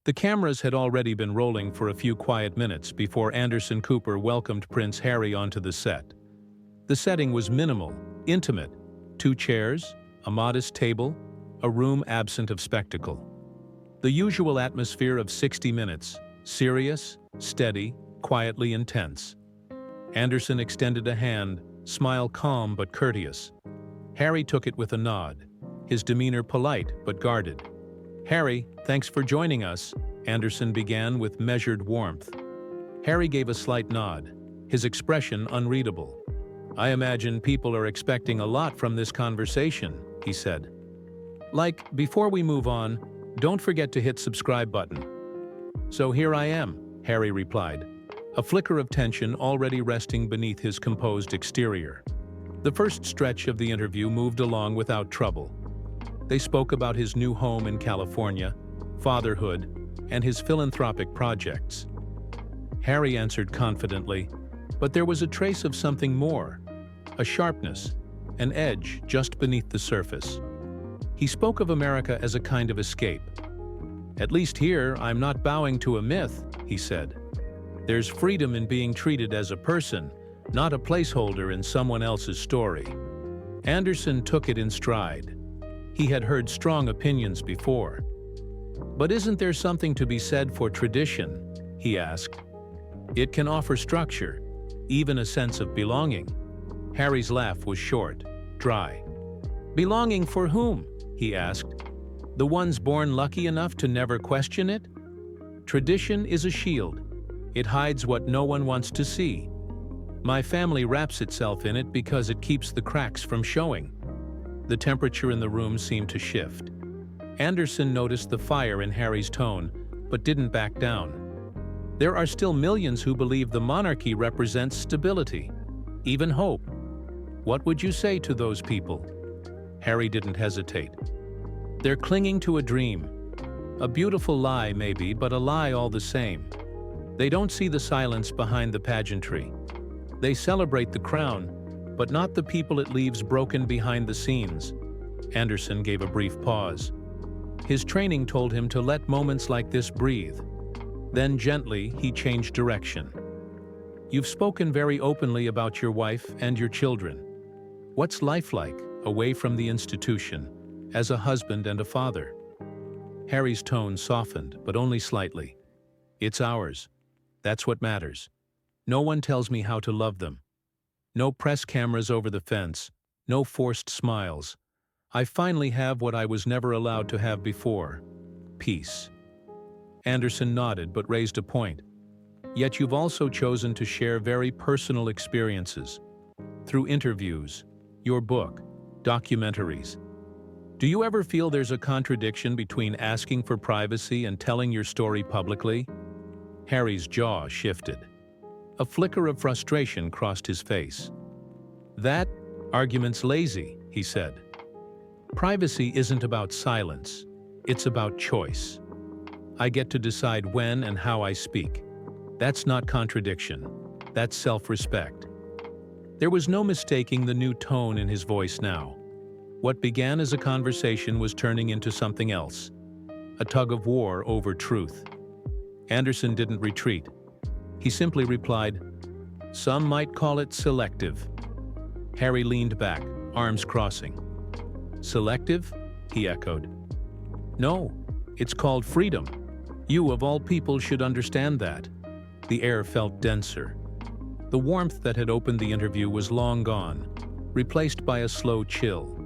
The cameras had already been rolling for a few quiet minutes before Anderson Cooper welcomed Prince Harry onto the set. The setting was minimal, intimate: 2 chairs, a modest table, a room absent of spectacle. The usual atmosphere of 60 Minutes, serious, steady, quietly intense. Anderson extended a hand, smile calm but courteous. Harry took it with a nod, his demeanor polite but guarded. "Harry, thanks for joining us," Anderson began with measured warmth. Harry gave a slight nod, his expression unreadable. "I imagine people are expecting a lot from this conversation," he said. "Like, before we move on, don't forget to hit subscribe button." "So here I am," Harry replied, a flicker of tension already resting beneath his composed exterior. The first stretch of the interview moved along without trouble. They spoke about his new home in California, fatherhood, and his philanthropic projects. Harry answered confidently, but there was a trace of something more, a sharpness, an edge just beneath the surface. He spoke of America as a kind of escape. "At least here, I'm not bowing to a myth," he said. "There's freedom in being treated as a person, not a placeholder in someone else's story." Anderson took it in stride. He had heard strong opinions before. "But isn't there something to be said for tradition?" he asked. "It can offer structure, even a sense of belonging." Harry's laugh was short, dry. "Belonging for whom?" he asked. "The ones born lucky enough to never question it?" "Tradition is a shield. It hides what no one wants to see. My family wraps itself in it because it keeps the cracks from showing." The temperature in the room seemed to shift. Anderson noticed the fire in Harry's tone, but didn't back down. "There are still millions who believe the monarchy represents stability, even hope. What would you say to those people?" Harry didn't hesitate. "They're clinging to a dream. A beautiful lie, maybe, but a lie all the same. They don't see the silence behind the pageantry. They celebrate the crown, but not the people it leaves broken behind the scenes." Anderson gave a brief pause. His training told him to let moments like this breathe. Then gently, he changed direction. "You've spoken very openly about your wife and your children. What's life like, away from the institution, as a husband and a father?" Harry's tone softened, but only slightly. "It's ours. That's what matters. No one tells me how to love them. No press cameras over the fence, no forced smiles. I finally have what I was never allowed to have before: peace." Anderson nodded but raised a point. "Yet you've also chosen to share very personal experiences. Through interviews, your book, documentaries. Do you ever feel there's a contradiction between asking for privacy and telling your story publicly?" Harry's jaw shifted. A flicker of frustration crossed his face. "That argument's lazy," he said. "Privacy isn't about silence. It's about choice. I get to decide when and how I speak. That's not contradiction. That's self-respect." There was no mistaking the new tone in his voice now. What began as a conversation was turning into something else, a tug-of-war over truth. Anderson didn't retreat. He simply replied, "Some might call it selective." Harry leaned back, arms crossing. "Selective?" he echoed. "No, it's called freedom. You, of all people, should understand that." The air felt denser. The warmth that had opened the interview was long gone, replaced by a slow chill.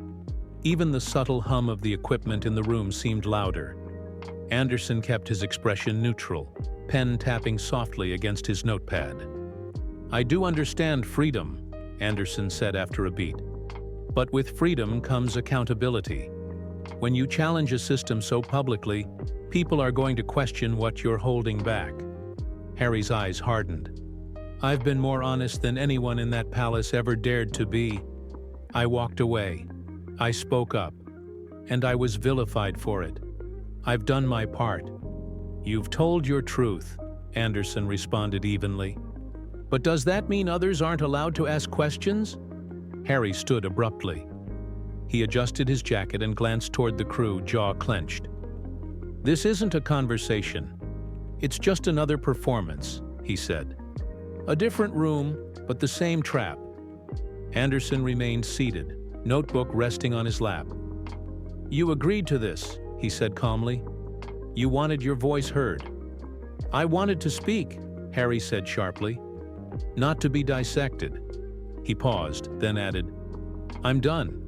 Even the subtle hum of the equipment in the room seemed louder. Anderson kept his expression neutral, pen tapping softly against his notepad. "I do understand freedom," Anderson said after a beat. "But with freedom comes accountability. When you challenge a system so publicly, people are going to question what you're holding back." Harry's eyes hardened. "I've been more honest than anyone in that palace ever dared to be. I walked away. I spoke up. And I was vilified for it. I've done my part." "You've told your truth," Anderson responded evenly. "But does that mean others aren't allowed to ask questions?" Harry stood abruptly. He adjusted his jacket and glanced toward the crew, jaw clenched. "This isn't a conversation. It's just another performance," he said. "A different room, but the same trap." Anderson remained seated, notebook resting on his lap. "You agreed to this," he said calmly. "You wanted your voice heard." "I wanted to speak," Harry said sharply. "Not to be dissected." He paused, then added, "I'm done."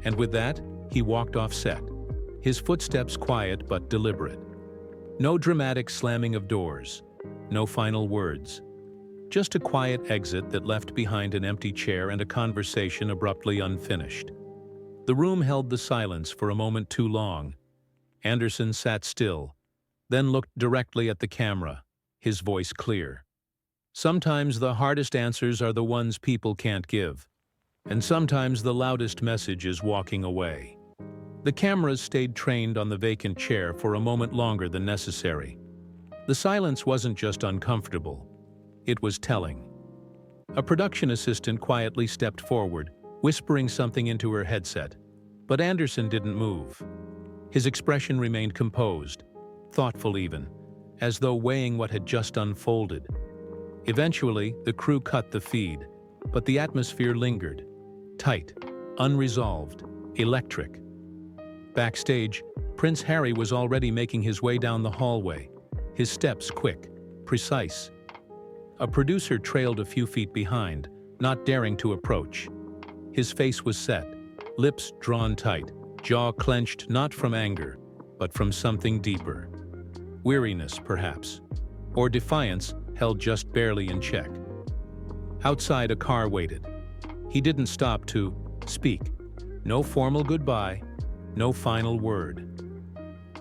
And with that, he walked off set, his footsteps quiet but deliberate. No dramatic slamming of doors, no final words. Just a quiet exit that left behind an empty chair and a conversation abruptly unfinished. The room held the silence for a moment too long. Anderson sat still, then looked directly at the camera, his voice clear. "Sometimes the hardest answers are the ones people can't give, and sometimes the loudest message is walking away." The cameras stayed trained on the vacant chair for a moment longer than necessary. The silence wasn't just uncomfortable, it was telling. A production assistant quietly stepped forward, whispering something into her headset, but Anderson didn't move. His expression remained composed, thoughtful even, as though weighing what had just unfolded. Eventually, the crew cut the feed, but the atmosphere lingered, tight, unresolved, electric. Backstage, Prince Harry was already making his way down the hallway, his steps quick, precise. A producer trailed a few feet behind, not daring to approach. His face was set, lips drawn tight, jaw clenched not from anger, but from something deeper. Weariness, perhaps, or defiance held just barely in check. Outside, a car waited. He didn't stop to speak. No formal goodbye, no final word.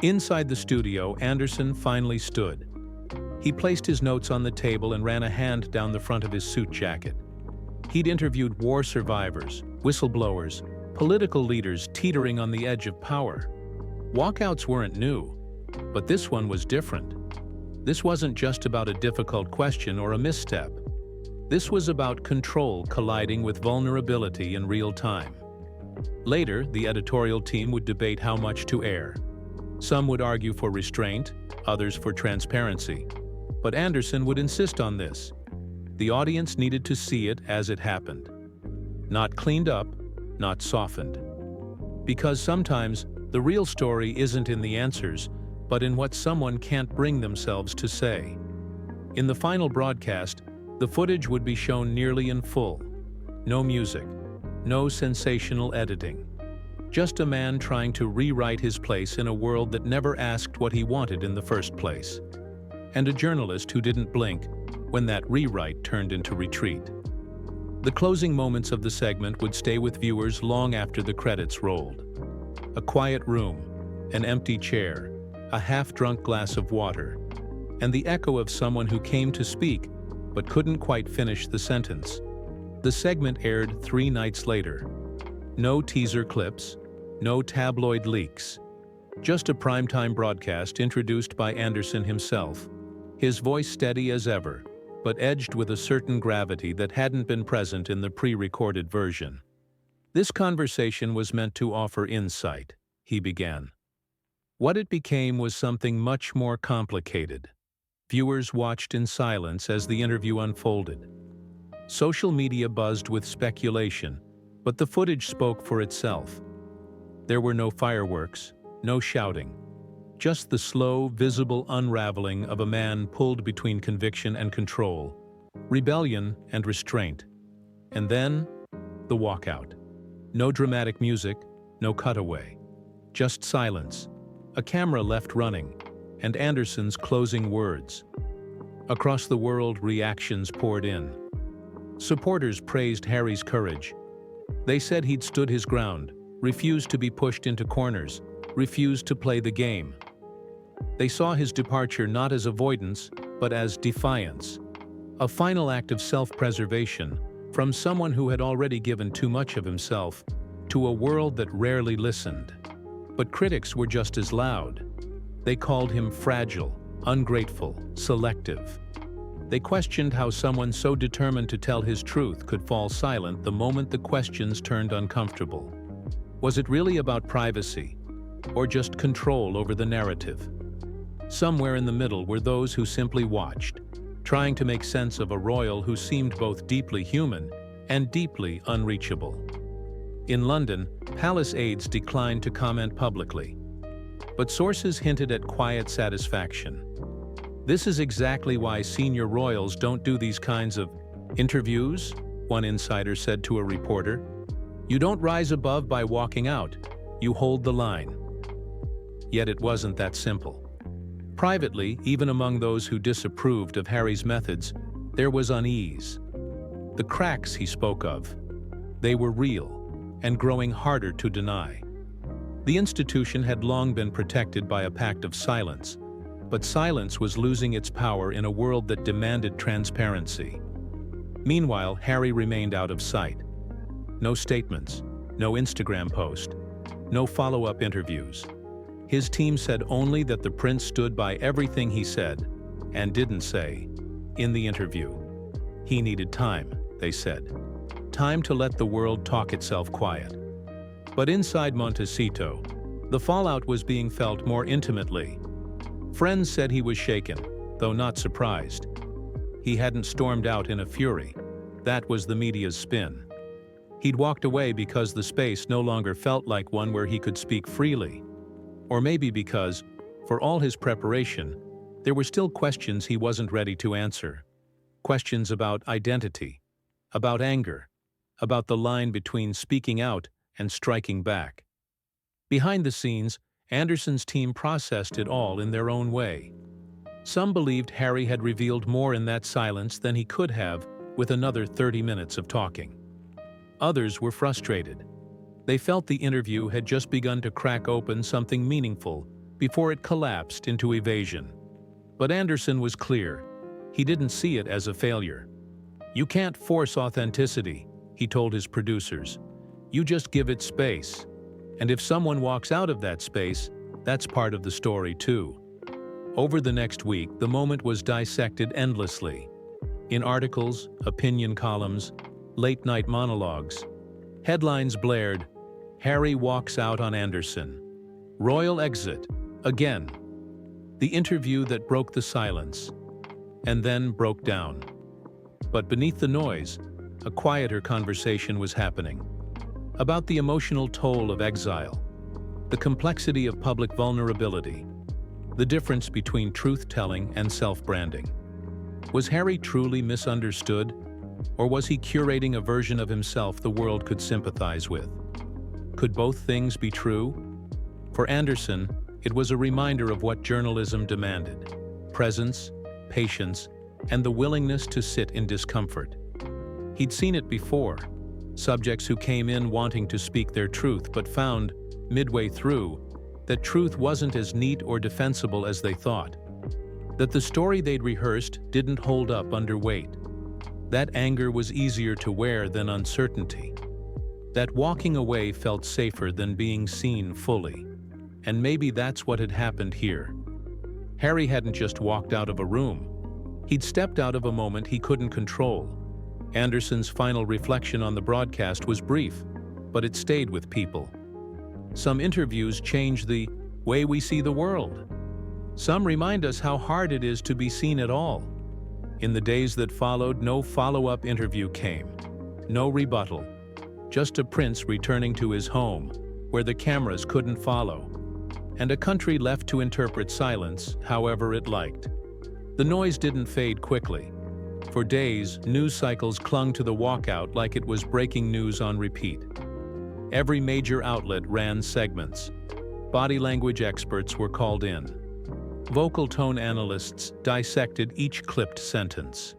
Inside the studio, Anderson finally stood. He placed his notes on the table and ran a hand down the front of his suit jacket. He'd interviewed war survivors, whistleblowers, political leaders teetering on the edge of power. Walkouts weren't new, but this one was different. This wasn't just about a difficult question or a misstep. This was about control colliding with vulnerability in real time. Later, the editorial team would debate how much to air. Some would argue for restraint, others for transparency. But Anderson would insist on this. The audience needed to see it as it happened. Not cleaned up, not softened. Because sometimes, the real story isn't in the answers, but in what someone can't bring themselves to say. In the final broadcast, the footage would be shown nearly in full. No music, no sensational editing. Just a man trying to rewrite his place in a world that never asked what he wanted in the first place. And a journalist who didn't blink when that rewrite turned into retreat. The closing moments of the segment would stay with viewers long after the credits rolled. A quiet room, an empty chair, a half-drunk glass of water, and the echo of someone who came to speak but couldn't quite finish the sentence. The segment aired 3 nights later. No teaser clips, no tabloid leaks. Just a primetime broadcast introduced by Anderson himself, his voice steady as ever, but edged with a certain gravity that hadn't been present in the pre-recorded version. "This conversation was meant to offer insight," he began. What it became was something much more complicated. Viewers watched in silence as the interview unfolded. Social media buzzed with speculation, but the footage spoke for itself. There were no fireworks, no shouting, just the slow, visible unraveling of a man pulled between conviction and control, rebellion and restraint. And then, the walkout. No dramatic music, no cutaway. Just silence, a camera left running, and Anderson's closing words. Across the world, reactions poured in. Supporters praised Harry's courage. They said he'd stood his ground, refused to be pushed into corners, refused to play the game. They saw his departure not as avoidance, but as defiance. A final act of self-preservation from someone who had already given too much of himself to a world that rarely listened. But critics were just as loud. They called him fragile, ungrateful, selective. They questioned how someone so determined to tell his truth could fall silent the moment the questions turned uncomfortable. Was it really about privacy, or just control over the narrative? Somewhere in the middle were those who simply watched, trying to make sense of a royal who seemed both deeply human and deeply unreachable. In London, palace aides declined to comment publicly, but sources hinted at quiet satisfaction. This is exactly why senior royals don't do these kinds of interviews, one insider said to a reporter. You don't rise above by walking out, you hold the line. Yet it wasn't that simple. Privately, even among those who disapproved of Harry's methods, there was unease. The cracks he spoke of, they were real and growing harder to deny. The institution had long been protected by a pact of silence, but silence was losing its power in a world that demanded transparency. Meanwhile, Harry remained out of sight. No statements, no Instagram post, no follow-up interviews. His team said only that the prince stood by everything he said and didn't say in the interview. He needed time, they said. Time to let the world talk itself quiet. But inside Montecito, the fallout was being felt more intimately. Friends said he was shaken, though not surprised. He hadn't stormed out in a fury. That was the media's spin. He'd walked away because the space no longer felt like one where he could speak freely. Or maybe because, for all his preparation, there were still questions he wasn't ready to answer. Questions about identity, about anger, about the line between speaking out and striking back. Behind the scenes, Anderson's team processed it all in their own way. Some believed Harry had revealed more in that silence than he could have with another 30 minutes of talking. Others were frustrated. They felt the interview had just begun to crack open something meaningful before it collapsed into evasion. But Anderson was clear. He didn't see it as a failure. You can't force authenticity, he told his producers. You just give it space. And if someone walks out of that space, that's part of the story too. Over the next week, the moment was dissected endlessly. In articles, opinion columns, late-night monologues, headlines blared, Harry walks out on Anderson. Royal exit, again. The interview that broke the silence, and then broke down. But beneath the noise, a quieter conversation was happening. About the emotional toll of exile, the complexity of public vulnerability, the difference between truth-telling and self-branding. Was Harry truly misunderstood, or was he curating a version of himself the world could sympathize with? Could both things be true? For Anderson, it was a reminder of what journalism demanded: presence, patience, and the willingness to sit in discomfort. He'd seen it before. Subjects who came in wanting to speak their truth but found, midway through, that truth wasn't as neat or defensible as they thought. That the story they'd rehearsed didn't hold up under weight. That anger was easier to wear than uncertainty. That walking away felt safer than being seen fully. And maybe that's what had happened here. Harry hadn't just walked out of a room. He'd stepped out of a moment he couldn't control. Anderson's final reflection on the broadcast was brief, but it stayed with people. Some interviews change the way we see the world. Some remind us how hard it is to be seen at all. In the days that followed, no follow-up interview came. No rebuttal. Just a prince returning to his home, where the cameras couldn't follow. And a country left to interpret silence however it liked. The noise didn't fade quickly. For days, news cycles clung to the walkout like it was breaking news on repeat. Every major outlet ran segments. Body language experts were called in. Vocal tone analysts dissected each clipped sentence.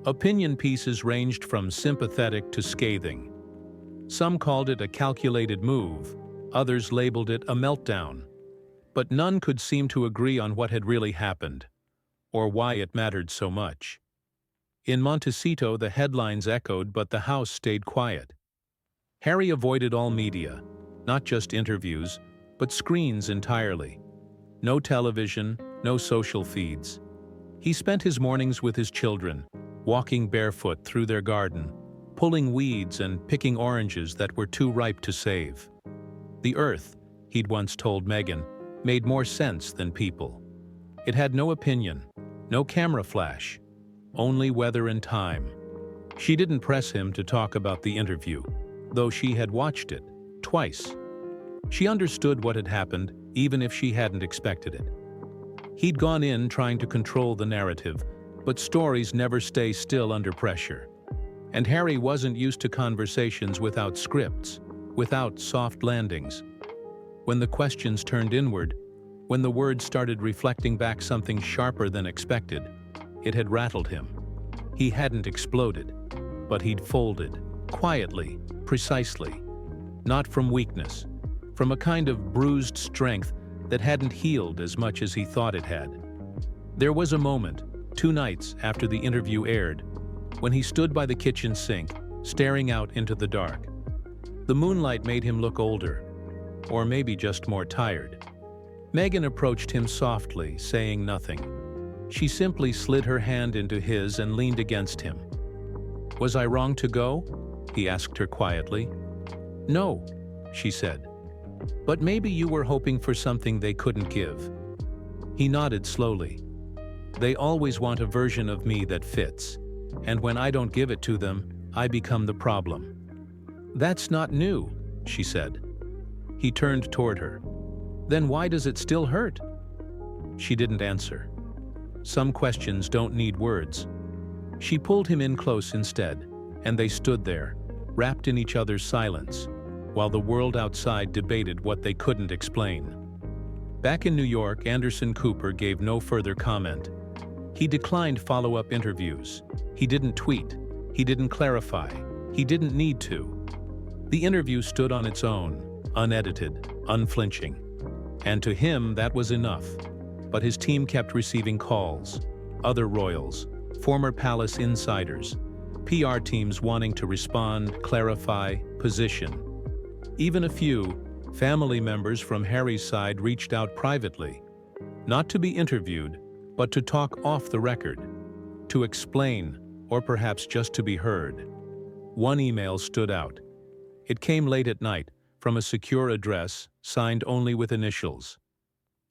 Opinion pieces ranged from sympathetic to scathing. Some called it a calculated move, others labeled it a meltdown. But none could seem to agree on what had really happened, or why it mattered so much. In Montecito, the headlines echoed, but the house stayed quiet. Harry avoided all media, not just interviews, but screens entirely. No television, no social feeds. He spent his mornings with his children, walking barefoot through their garden, pulling weeds and picking oranges that were too ripe to save. The earth, he'd once told Meghan, made more sense than people. It had no opinion, no camera flash, only weather and time. She didn't press him to talk about the interview, though she had watched it twice. She understood what had happened, even if she hadn't expected it. He'd gone in trying to control the narrative, but stories never stay still under pressure. And Harry wasn't used to conversations without scripts, without soft landings. When the questions turned inward, when the words started reflecting back something sharper than expected, it had rattled him. He hadn't exploded, but he'd folded, quietly, precisely. Not from weakness, from a kind of bruised strength that hadn't healed as much as he thought it had. There was a moment, 2 nights after the interview aired, when he stood by the kitchen sink, staring out into the dark. The moonlight made him look older, or maybe just more tired. Megan approached him softly, saying nothing. She simply slid her hand into his and leaned against him. "Was I wrong to go?" he asked her quietly. "No," she said. "But maybe you were hoping for something they couldn't give." He nodded slowly. "They always want a version of me that fits, and when I don't give it to them, I become the problem." "That's not new," she said. He turned toward her. "Then why does it still hurt?" She didn't answer. Some questions don't need words. She pulled him in close instead, and they stood there, wrapped in each other's silence, while the world outside debated what they couldn't explain. Back in New York, Anderson Cooper gave no further comment. He declined follow-up interviews. He didn't tweet. He didn't clarify. He didn't need to. The interview stood on its own, unedited, unflinching. And to him, that was enough. But his team kept receiving calls. Other royals, former palace insiders, PR teams wanting to respond, clarify, position. Even a few family members from Harry's side reached out privately, not to be interviewed, but to talk off the record, to explain, or perhaps just to be heard. One email stood out. It came late at night, from a secure address, signed only with initials.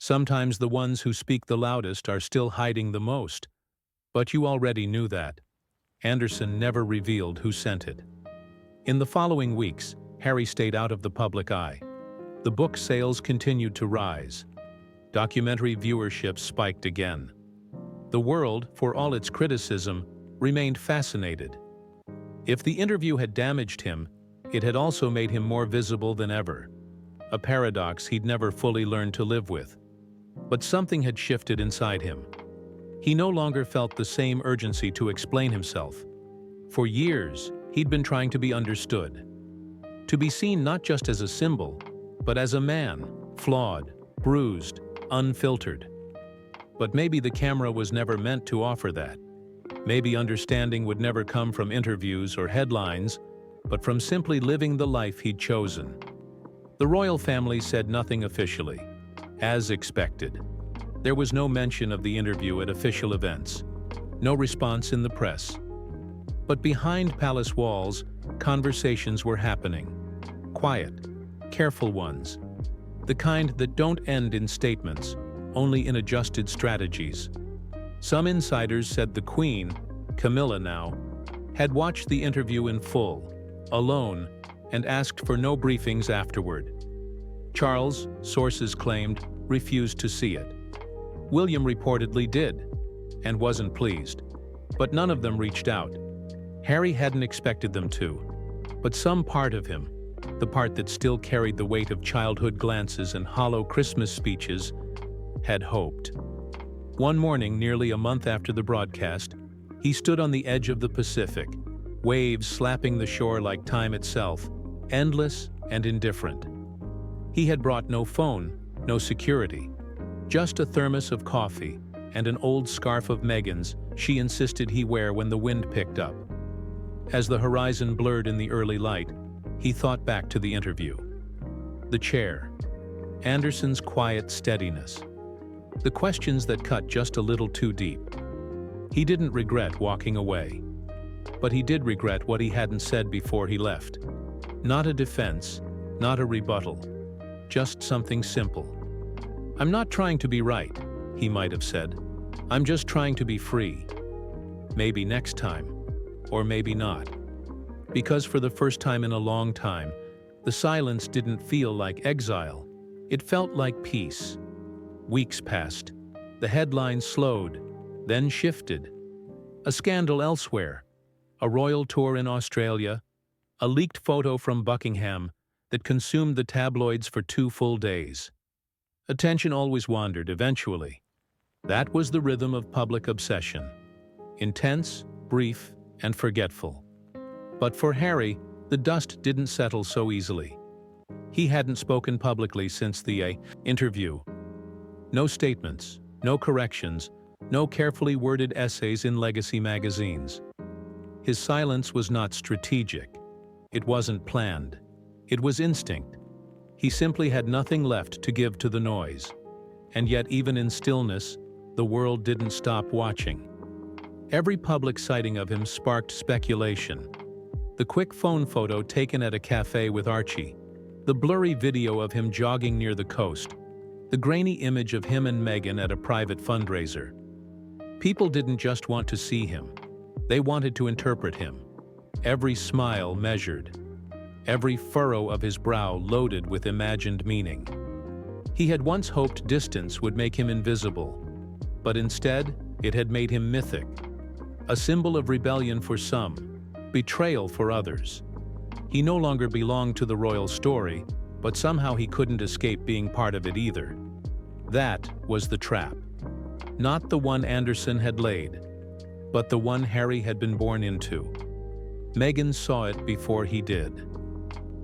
Sometimes the ones who speak the loudest are still hiding the most, but you already knew that. Anderson never revealed who sent it. In the following weeks, Harry stayed out of the public eye. The book sales continued to rise. Documentary viewership spiked again. The world, for all its criticism, remained fascinated. If the interview had damaged him, it had also made him more visible than ever. A paradox he'd never fully learned to live with. But something had shifted inside him. He no longer felt the same urgency to explain himself. For years, he'd been trying to be understood. To be seen not just as a symbol, but as a man, flawed, bruised, unfiltered. But maybe the camera was never meant to offer that. Maybe understanding would never come from interviews or headlines, but from simply living the life he'd chosen. The royal family said nothing officially. As expected. There was no mention of the interview at official events. No response in the press. But behind palace walls, conversations were happening. Quiet, careful ones. The kind that don't end in statements, only in adjusted strategies. Some insiders said the Queen, Camilla now, had watched the interview in full, alone, and asked for no briefings afterward. Charles, sources claimed, refused to see it. William reportedly did, and wasn't pleased. But none of them reached out. Harry hadn't expected them to. But some part of him, the part that still carried the weight of childhood glances and hollow Christmas speeches, had hoped. One morning, nearly a month after the broadcast, he stood on the edge of the Pacific, waves slapping the shore like time itself, endless and indifferent. He had brought no phone, no security, just a thermos of coffee and an old scarf of Meghan's she insisted he wear when the wind picked up. As the horizon blurred in the early light, he thought back to the interview. The chair, Anderson's quiet steadiness, the questions that cut just a little too deep. He didn't regret walking away, but he did regret what he hadn't said before he left. Not a defense, not a rebuttal, just something simple. "I'm not trying to be right," he might have said. "I'm just trying to be free. Maybe next time. Or maybe not." Because for the first time in a long time, the silence didn't feel like exile. It felt like peace. Weeks passed. The headlines slowed, then shifted. A scandal elsewhere, a royal tour in Australia, a leaked photo from Buckingham that consumed the tabloids for 2 full days. Attention always wandered eventually. That was the rhythm of public obsession. Intense, brief, and forgetful. But for Harry, the dust didn't settle so easily. He hadn't spoken publicly since the interview. No statements, no corrections, no carefully worded essays in legacy magazines. His silence was not strategic. It wasn't planned. It was instinct. He simply had nothing left to give to the noise. And yet, even in stillness, the world didn't stop watching. Every public sighting of him sparked speculation. The quick phone photo taken at a cafe with Archie, the blurry video of him jogging near the coast, the grainy image of him and Meghan at a private fundraiser. People didn't just want to see him. They wanted to interpret him. Every smile measured. Every furrow of his brow loaded with imagined meaning. He had once hoped distance would make him invisible, but instead, it had made him mythic. A symbol of rebellion for some, betrayal for others. He no longer belonged to the royal story, but somehow he couldn't escape being part of it either. That was the trap. Not the one Anderson had laid, but the one Harry had been born into. Meghan saw it before he did.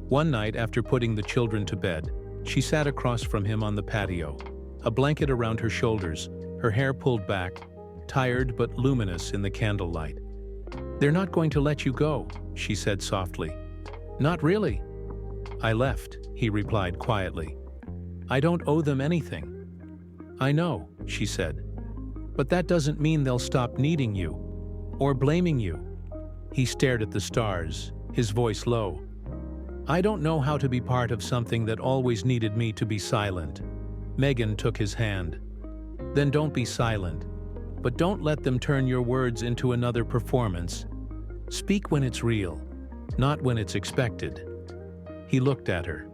One night after putting the children to bed, she sat across from him on the patio, a blanket around her shoulders, her hair pulled back, tired but luminous in the candlelight. "They're not going to let you go," she said softly. "Not really." "I left," he replied quietly. "I don't owe them anything." "I know," she said. "But that doesn't mean they'll stop needing you, or blaming you." He stared at the stars, his voice low. "I don't know how to be part of something that always needed me to be silent." Meghan took his hand. "Then don't be silent. But don't let them turn your words into another performance. Speak when it's real, not when it's expected." He looked at her.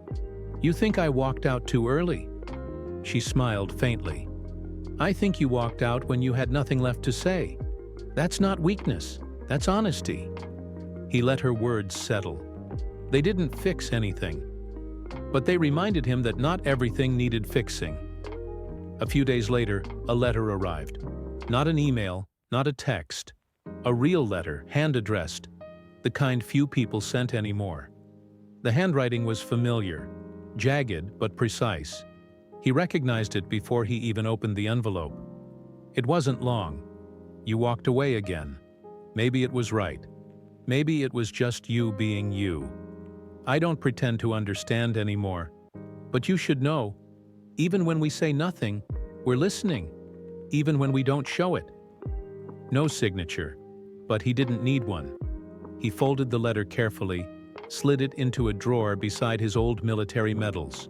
"You think I walked out too early?" She smiled faintly. "I think you walked out when you had nothing left to say. That's not weakness, that's honesty." He let her words settle. They didn't fix anything, but they reminded him that not everything needed fixing. A few days later, a letter arrived. Not an email, not a text. A real letter, hand-addressed, the kind few people sent anymore. The handwriting was familiar, jagged but precise. He recognized it before he even opened the envelope. It wasn't long. "You walked away again. Maybe it was right. Maybe it was just you being you. I don't pretend to understand anymore. But you should know, even when we say nothing, we're listening. Even when we don't show it." No signature, but he didn't need one. He folded the letter carefully, slid it into a drawer beside his old military medals,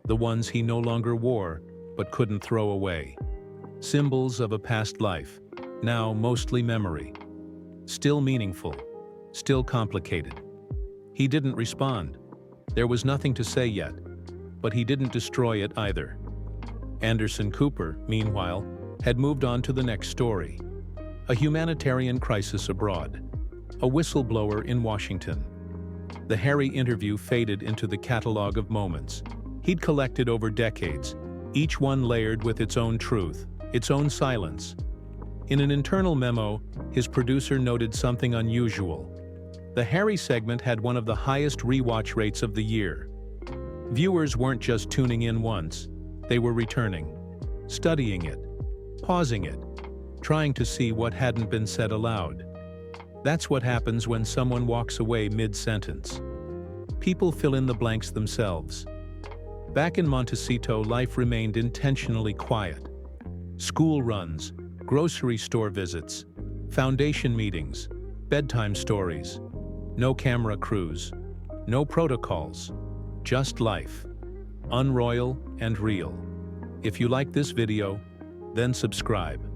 the ones he no longer wore but couldn't throw away. Symbols of a past life, now mostly memory. Still meaningful, still complicated. He didn't respond. There was nothing to say yet, but he didn't destroy it either. Anderson Cooper, meanwhile, had moved on to the next story. A humanitarian crisis abroad. A whistleblower in Washington. The Harry interview faded into the catalog of moments he'd collected over decades, each one layered with its own truth, its own silence. In an internal memo, his producer noted something unusual. The Harry segment had one of the highest rewatch rates of the year. Viewers weren't just tuning in once, they were returning, studying it, pausing it, trying to see what hadn't been said aloud. That's what happens when someone walks away mid-sentence. People fill in the blanks themselves. Back in Montecito, life remained intentionally quiet. School runs, grocery store visits, foundation meetings, bedtime stories. No camera crews, no protocols, just life. Unroyal and real. If you like this video, then subscribe.